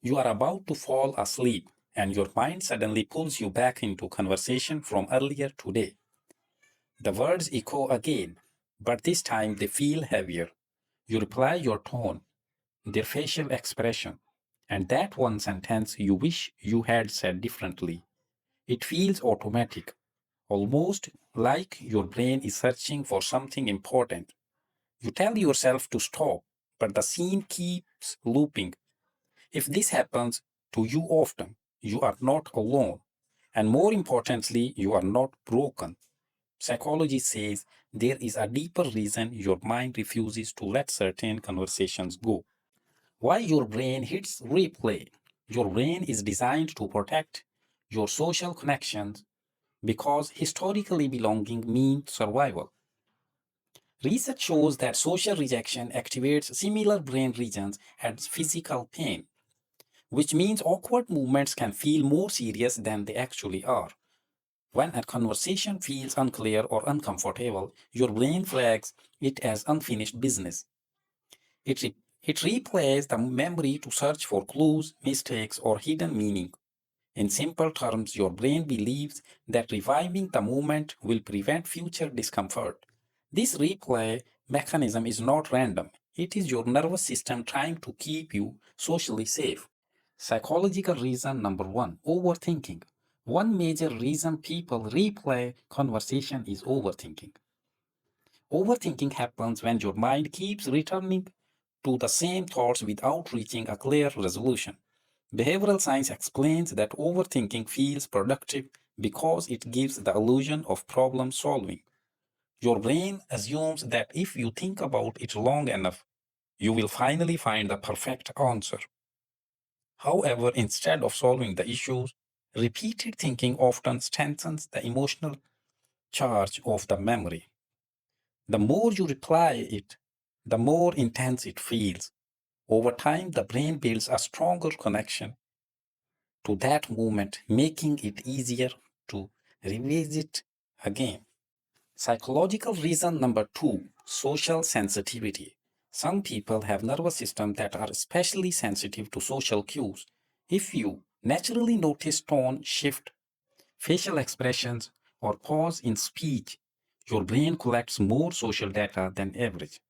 You are about to fall asleep, and your mind suddenly pulls you back into conversation from earlier today. The words echo again, but this time they feel heavier. You reply your tone, their facial expression, and that one sentence you wish you had said differently. It feels automatic, almost like your brain is searching for something important. You tell yourself to stop, but the scene keeps looping. If this happens to you often, you are not alone. And more importantly, you are not broken. Psychology says there is a deeper reason your mind refuses to let certain conversations go. Why your brain hits replay? Your brain is designed to protect your social connections because historically belonging means survival. Research shows that social rejection activates similar brain regions as physical pain, which means awkward movements can feel more serious than they actually are. When a conversation feels unclear or uncomfortable, your brain flags it as unfinished business. It replays the memory to search for clues, mistakes, or hidden meaning. In simple terms, your brain believes that reviving the moment will prevent future discomfort. This replay mechanism is not random. It is your nervous system trying to keep you socially safe. Psychological reason number one, overthinking. One major reason people replay conversation is overthinking. Overthinking happens when your mind keeps returning to the same thoughts without reaching a clear resolution. Behavioral science explains that overthinking feels productive because it gives the illusion of problem solving. Your brain assumes that if you think about it long enough, you will finally find the perfect answer. However, instead of solving the issues, repeated thinking often strengthens the emotional charge of the memory. The more you reply it, the more intense it feels. Over time, the brain builds a stronger connection to that moment, making it easier to revisit again. Psychological reason number two, social sensitivity. Some people have nervous systems that are especially sensitive to social cues. If you naturally notice tone shift, facial expressions, or pause in speech, your brain collects more social data than average.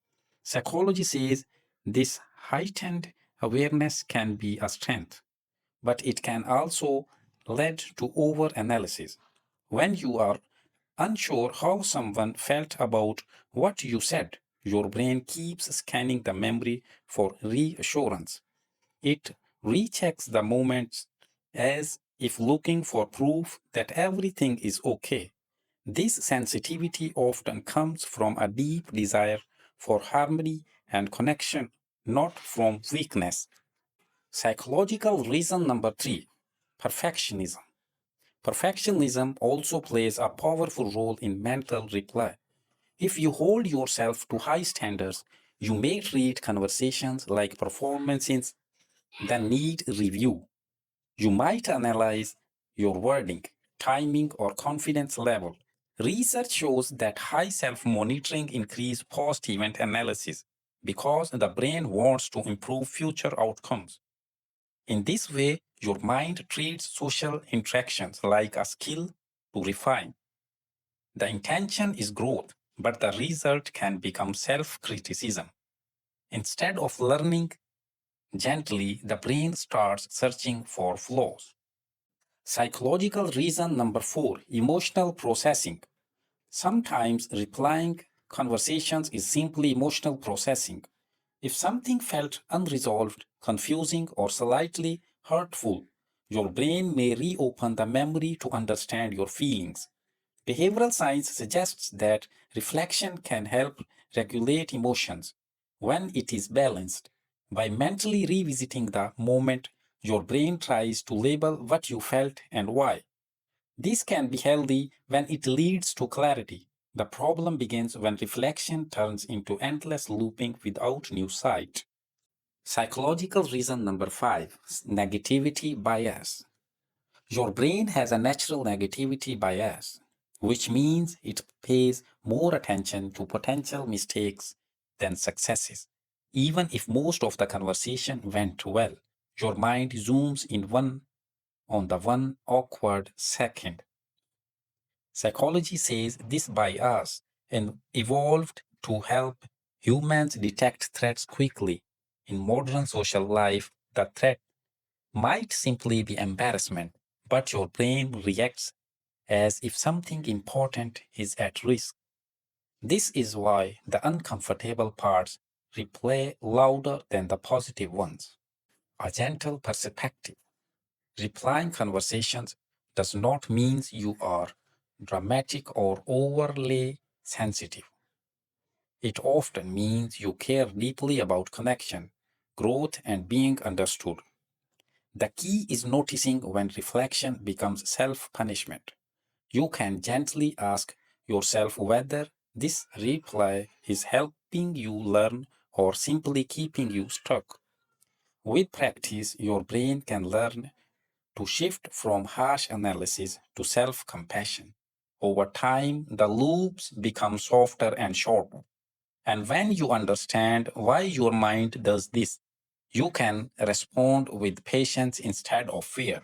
Psychology says this heightened awareness can be a strength, but it can also lead to overanalysis. When you are unsure how someone felt about what you said, your brain keeps scanning the memory for reassurance. It rechecks the moments as if looking for proof that everything is okay. This sensitivity often comes from a deep desire for harmony and connection, not from weakness. Psychological reason number three, perfectionism. Perfectionism also plays a powerful role in mental reply. If you hold yourself to high standards, you may treat conversations like performances that need review. You might analyze your wording, timing, or confidence level. Research shows that high self monitoring increases post event analysis because the brain wants to improve future outcomes. In this way, your mind treats social interactions like a skill to refine. The intention is growth, but the result can become self criticism. Instead of learning gently, the brain starts searching for flaws. Psychological reason number four, emotional processing. Sometimes replying conversations is simply emotional processing. If something felt unresolved, confusing, or slightly hurtful, your brain may reopen the memory to understand your feelings. Behavioral science suggests that reflection can help regulate emotions when it is balanced. By mentally revisiting the moment, your brain tries to label what you felt and why. This can be healthy when it leads to clarity. The problem begins when reflection turns into endless looping without new sight. Psychological reason number five, negativity bias. Your brain has a natural negativity bias, which means it pays more attention to potential mistakes than successes. Even if most of the conversation went well, Your mind zooms in on the one awkward second. Psychology says this bias and evolved to help humans detect threats quickly. In modern social life, the threat might simply be embarrassment, but your brain reacts as if something important is at risk. This is why the uncomfortable parts replay louder than the positive ones. A gentle perspective. Replying conversations does not mean you are dramatic or overly sensitive. It often means you care deeply about connection, growth, and being understood. The key is noticing when reflection becomes self punishment. You can gently ask yourself whether this reply is helping you learn or simply keeping you stuck. With practice, your brain can learn to shift from harsh analysis to self compassion. Over time, the loops become softer and shorter. And when you understand why your mind does this, you can respond with patience instead of fear.